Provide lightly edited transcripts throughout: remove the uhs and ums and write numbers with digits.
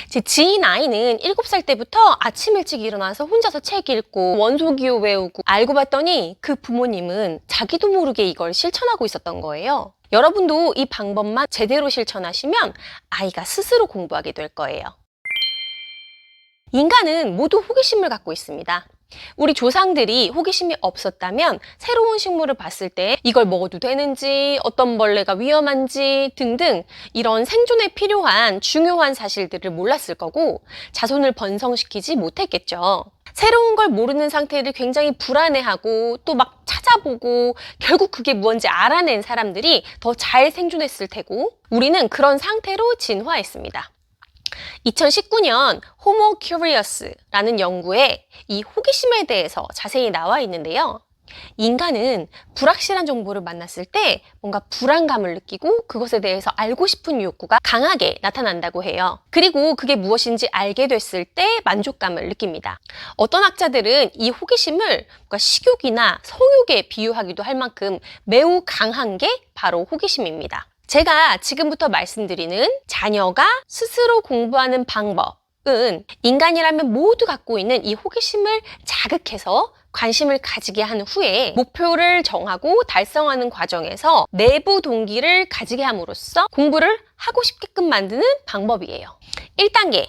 제 지인 아이는 7살 때부터 아침 일찍 일어나서 혼자서 책 읽고 원소기호 외우고, 알고 봤더니 그 부모님은 자기도 모르게 이걸 실천하고 있었던 거예요. 여러분도 이 방법만 제대로 실천하시면 아이가 스스로 공부하게 될 거예요. 인간은 모두 호기심을 갖고 있습니다. 우리 조상들이 호기심이 없었다면 새로운 식물을 봤을 때 이걸 먹어도 되는지, 어떤 벌레가 위험한지 등등 이런 생존에 필요한 중요한 사실들을 몰랐을 거고 자손을 번성시키지 못했겠죠. 새로운 걸 모르는 상태를 굉장히 불안해하고 또 막 찾아보고 결국 그게 뭔지 알아낸 사람들이 더 잘 생존했을 테고, 우리는 그런 상태로 진화했습니다. 2019년 호모 큐리어스라는 연구에 이 호기심에 대해서 자세히 나와 있는데요. 인간은 불확실한 정보를 만났을 때 뭔가 불안감을 느끼고 그것에 대해서 알고 싶은 욕구가 강하게 나타난다고 해요. 그리고 그게 무엇인지 알게 됐을 때 만족감을 느낍니다. 어떤 학자들은 이 호기심을 뭔가 식욕이나 성욕에 비유하기도 할 만큼 매우 강한 게 바로 호기심입니다. 제가 지금부터 말씀드리는 자녀가 스스로 공부하는 방법은 인간이라면 모두 갖고 있는 이 호기심을 자극해서 관심을 가지게 한 후에 목표를 정하고 달성하는 과정에서 내부 동기를 가지게 함으로써 공부를 하고 싶게끔 만드는 방법이에요. 1단계,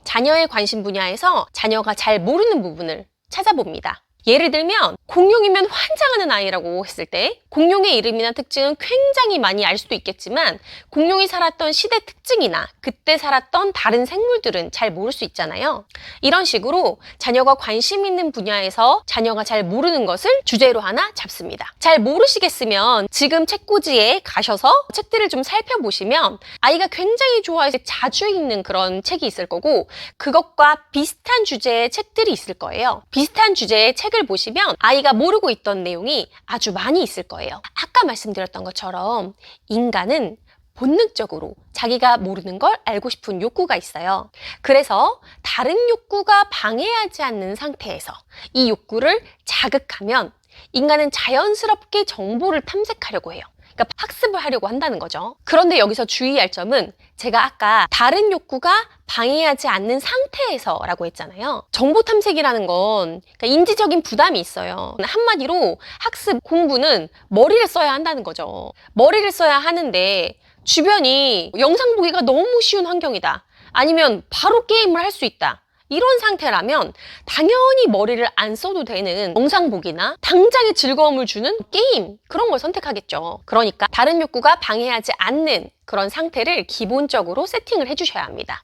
자녀의 관심 분야에서 자녀가 잘 모르는 부분을 찾아봅니다. 예를 들면 공룡이면 환장하는 아이라고 했을 때 공룡의 이름이나 특징은 굉장히 많이 알 수도 있겠지만 공룡이 살았던 시대 특징이나 그때 살았던 다른 생물들은 잘 모를 수 있잖아요. 이런 식으로 자녀가 관심 있는 분야에서 자녀가 잘 모르는 것을 주제로 하나 잡습니다. 잘 모르시겠으면 지금 책꽂이에 가셔서 책들을 좀 살펴보시면 아이가 굉장히 좋아해서 자주 읽는 그런 책이 있을 거고, 그것과 비슷한 주제의 책들이 있을 거예요. 비슷한 주제의 책을 보시면 아이가 모르고 있던 내용이 아주 많이 있을 거예요. 아까 말씀드렸던 것처럼 인간은 본능적으로 자기가 모르는 걸 알고 싶은 욕구가 있어요. 그래서 다른 욕구가 방해하지 않는 상태에서 이 욕구를 자극하면 인간은 자연스럽게 정보를 탐색하려고 해요. 그러니까 학습을 하려고 한다는 거죠. 그런데 여기서 주의할 점은 제가 아까 다른 욕구가 방해하지 않는 상태에서 라고 했잖아요. 정보 탐색이라는 건 그러니까 인지적인 부담이 있어요. 한마디로 학습, 공부는 머리를 써야 한다는 거죠. 머리를 써야 하는데 주변이 영상 보기가 너무 쉬운 환경이다, 아니면 바로 게임을 할 수 있다, 이런 상태라면 당연히 머리를 안 써도 되는 영상 보기나 당장의 즐거움을 주는 게임, 그런 걸 선택하겠죠. 그러니까 다른 욕구가 방해하지 않는 그런 상태를 기본적으로 세팅을 해주셔야 합니다.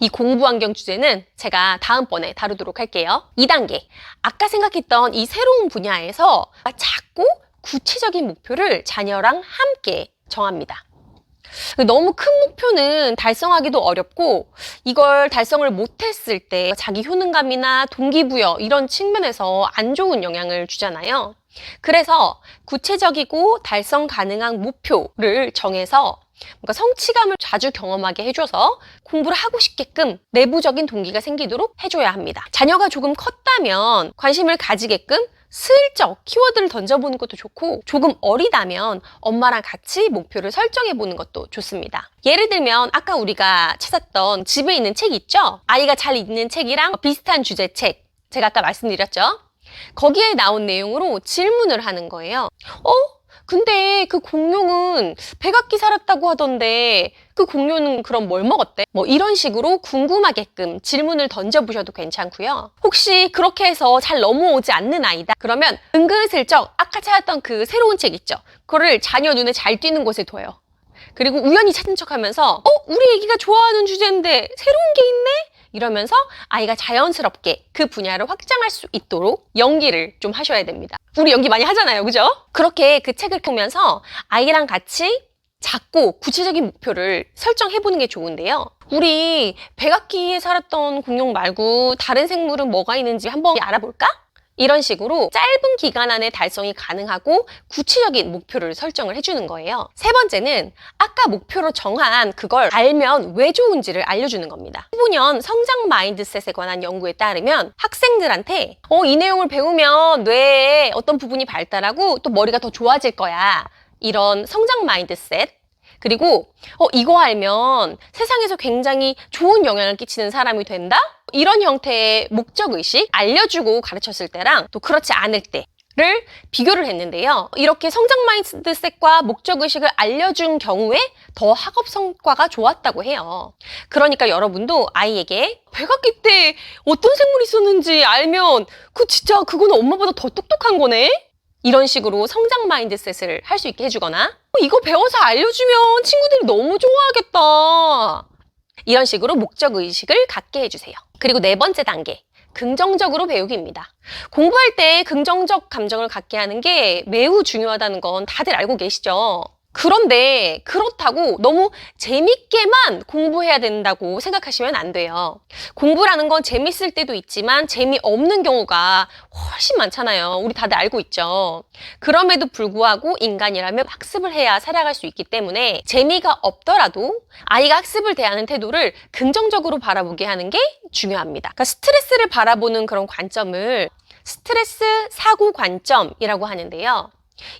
이 공부 환경 주제는 제가 다음번에 다루도록 할게요. 2단계, 아까 생각했던 이 새로운 분야에서 작고 구체적인 목표를 자녀랑 함께 정합니다. 너무 큰 목표는 달성하기도 어렵고 이걸 달성을 못했을 때 자기 효능감이나 동기부여 이런 측면에서 안 좋은 영향을 주잖아요. 그래서 구체적이고 달성 가능한 목표를 정해서 뭔가 성취감을 자주 경험하게 해줘서 공부를 하고 싶게끔 내부적인 동기가 생기도록 해줘야 합니다. 자녀가 조금 컸다면 관심을 가지게끔 슬쩍 키워드를 던져보는 것도 좋고, 조금 어리다면 엄마랑 같이 목표를 설정해보는 것도 좋습니다. 예를 들면 아까 우리가 찾았던 집에 있는 책 있죠? 아이가 잘 읽는 책이랑 비슷한 주제 책, 제가 아까 말씀드렸죠? 거기에 나온 내용으로 질문을 하는 거예요. 근데 그 공룡은 백악기 살았다고 하던데 그 공룡은 그럼 뭘 먹었대? 뭐 이런 식으로 궁금하게끔 질문을 던져보셔도 괜찮고요. 혹시 그렇게 해서 잘 넘어오지 않는 아이다, 그러면 은근슬쩍 아까 찾았던 그 새로운 책 있죠? 그거를 자녀 눈에 잘 띄는 곳에 둬요. 그리고 우연히 찾은 척하면서 우리 애기가 좋아하는 주제인데 새로운 게 있네? 이러면서 아이가 자연스럽게 그 분야를 확장할 수 있도록 연기를 좀 하셔야 됩니다. 우리 연기 많이 하잖아요, 그죠? 그렇게 그 책을 보면서 아이랑 같이 작고 구체적인 목표를 설정해보는 게 좋은데요. 우리 백악기에 살았던 공룡 말고 다른 생물은 뭐가 있는지 한번 알아볼까? 이런 식으로 짧은 기간 안에 달성이 가능하고 구체적인 목표를 설정을 해주는 거예요. 세 번째는 아까 목표로 정한 그걸 알면 왜 좋은지를 알려주는 겁니다. 15년 성장 마인드셋에 관한 연구에 따르면 학생들한테 이 내용을 배우면 뇌의 어떤 부분이 발달하고 또 머리가 더 좋아질 거야, 이런 성장 마인드셋, 그리고 이거 알면 세상에서 굉장히 좋은 영향을 끼치는 사람이 된다? 이런 형태의 목적의식, 알려주고 가르쳤을 때랑 또 그렇지 않을 때를 비교를 했는데요. 이렇게 성장 마인드셋과 목적의식을 알려준 경우에 더 학업 성과가 좋았다고 해요. 그러니까 여러분도 아이에게 백악기 때 어떤 생물이 있었는지 알면 진짜 그거는 엄마보다 더 똑똑한 거네? 이런 식으로 성장 마인드셋을 할 수 있게 해주거나 이거 배워서 알려주면 친구들이 너무 좋아하겠다. 이런 식으로 목적의식을 갖게 해주세요. 그리고 네 번째 단계, 긍정적으로 배우기입니다. 공부할 때 긍정적 감정을 갖게 하는 게 매우 중요하다는 건 다들 알고 계시죠? 그런데 그렇다고 너무 재밌게만 공부해야 된다고 생각하시면 안 돼요. 공부라는 건 재밌을 때도 있지만 재미없는 경우가 훨씬 많잖아요. 우리 다들 알고 있죠. 그럼에도 불구하고 인간이라면 학습을 해야 살아갈 수 있기 때문에 재미가 없더라도 아이가 학습을 대하는 태도를 긍정적으로 바라보게 하는 게 중요합니다. 그러니까 스트레스를 바라보는 그런 관점을 스트레스 사고 관점이라고 하는데요.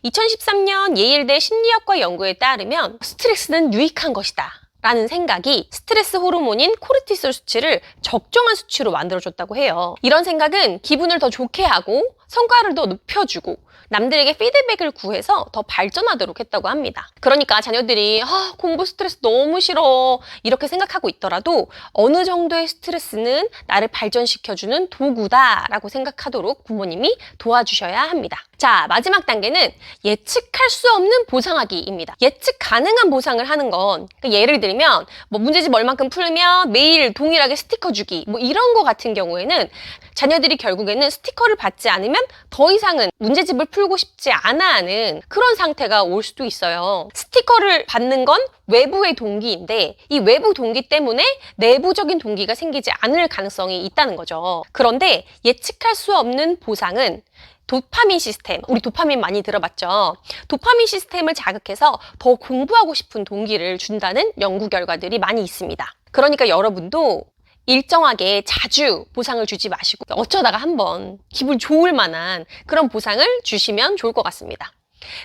2013년 예일대 심리학과 연구에 따르면 스트레스는 유익한 것이다 라는 생각이 스트레스 호르몬인 코르티솔 수치를 적정한 수치로 만들어줬다고 해요. 이런 생각은 기분을 더 좋게 하고 성과를 더 높여주고 남들에게 피드백을 구해서 더 발전하도록 했다고 합니다. 그러니까 자녀들이 공부 스트레스 너무 싫어 이렇게 생각하고 있더라도 어느 정도의 스트레스는 나를 발전시켜주는 도구다라고 생각하도록 부모님이 도와주셔야 합니다. 자, 마지막 단계는 예측할 수 없는 보상하기입니다. 예측 가능한 보상을 하는 건 예를 들면 문제집 얼만큼 풀면 매일 동일하게 스티커 주기 이런 거 같은 경우에는 자녀들이 결국에는 스티커를 받지 않으면 더 이상은 문제집을 풀고 싶지 않아 하는 그런 상태가 올 수도 있어요. 스티커를 받는 건 외부의 동기인데 이 외부 동기 때문에 내부적인 동기가 생기지 않을 가능성이 있다는 거죠. 그런데 예측할 수 없는 보상은 도파민 시스템, 우리 도파민 많이 들어봤죠? 도파민 시스템을 자극해서 더 공부하고 싶은 동기를 준다는 연구 결과들이 많이 있습니다. 그러니까 여러분도 일정하게 자주 보상을 주지 마시고 어쩌다가 한번 기분 좋을 만한 그런 보상을 주시면 좋을 것 같습니다.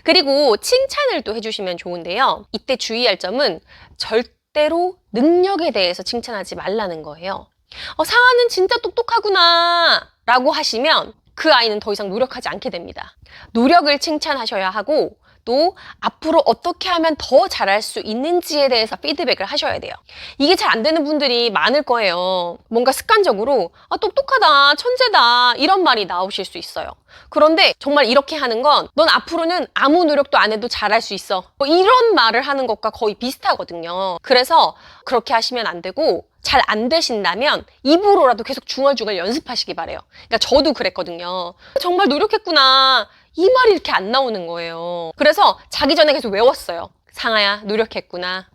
그리고 칭찬을 또 해주시면 좋은데요. 이때 주의할 점은 절대로 능력에 대해서 칭찬하지 말라는 거예요. 상아는 진짜 똑똑하구나 라고 하시면 그 아이는 더 이상 노력하지 않게 됩니다. 노력을 칭찬하셔야 하고 또 앞으로 어떻게 하면 더 잘할 수 있는지에 대해서 피드백을 하셔야 돼요. 이게 잘 안 되는 분들이 많을 거예요. 뭔가 습관적으로 똑똑하다, 천재다 이런 말이 나오실 수 있어요. 그런데 정말 이렇게 하는 건 넌 앞으로는 아무 노력도 안 해도 잘할 수 있어. 이런 말을 하는 것과 거의 비슷하거든요. 그래서 그렇게 하시면 안 되고 잘 안 되신다면 입으로라도 계속 중얼중얼 연습하시기 바래요. 그러니까 저도 그랬거든요. 정말 노력했구나. 이 말이 이렇게 안 나오는 거예요. 그래서 자기 전에 계속 외웠어요. 상아야, 노력했구나.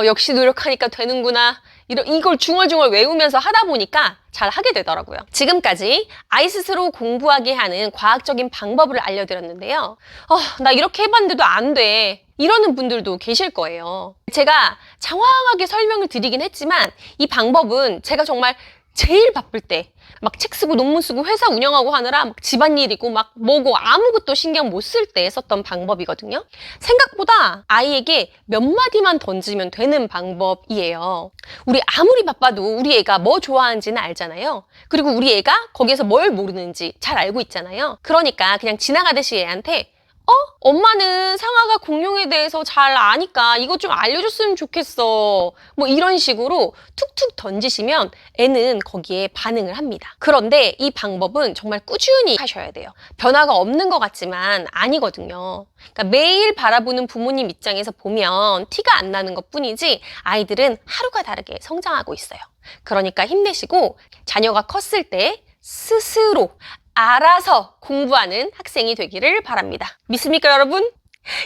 역시 노력하니까 되는구나. 이걸 중얼중얼 외우면서 하다 보니까 잘 하게 되더라고요. 지금까지 아이 스스로 공부하게 하는 과학적인 방법을 알려드렸는데요. 나 이렇게 해봤는데도 안 돼. 이러는 분들도 계실 거예요. 제가 장황하게 설명을 드리긴 했지만 이 방법은 제가 정말 제일 바쁠 때 막 책 쓰고 논문 쓰고 회사 운영하고 하느라 막 집안일이고 막 뭐고 아무것도 신경 못 쓸 때 썼던 방법이거든요. 생각보다 아이에게 몇 마디만 던지면 되는 방법이에요. 우리 아무리 바빠도 우리 애가 뭐 좋아하는지는 알잖아요. 그리고 우리 애가 거기에서 뭘 모르는지 잘 알고 있잖아요. 그러니까 그냥 지나가듯이 애한테 엄마는 상아가 공룡에 대해서 잘 아니까 이것 좀 알려줬으면 좋겠어. 이런 식으로 툭툭 던지시면 애는 거기에 반응을 합니다. 그런데 이 방법은 정말 꾸준히 하셔야 돼요. 변화가 없는 것 같지만 아니거든요. 그러니까 매일 바라보는 부모님 입장에서 보면 티가 안 나는 것 뿐이지 아이들은 하루가 다르게 성장하고 있어요. 그러니까 힘내시고 자녀가 컸을 때 스스로 알아서 공부하는 학생이 되기를 바랍니다. 믿습니까, 여러분?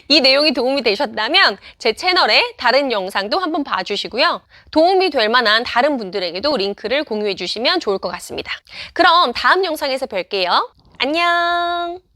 이 내용이 도움이 되셨다면 제 채널의 다른 영상도 한번 봐주시고요. 도움이 될 만한 다른 분들에게도 링크를 공유해 주시면 좋을 것 같습니다. 그럼 다음 영상에서 뵐게요. 안녕!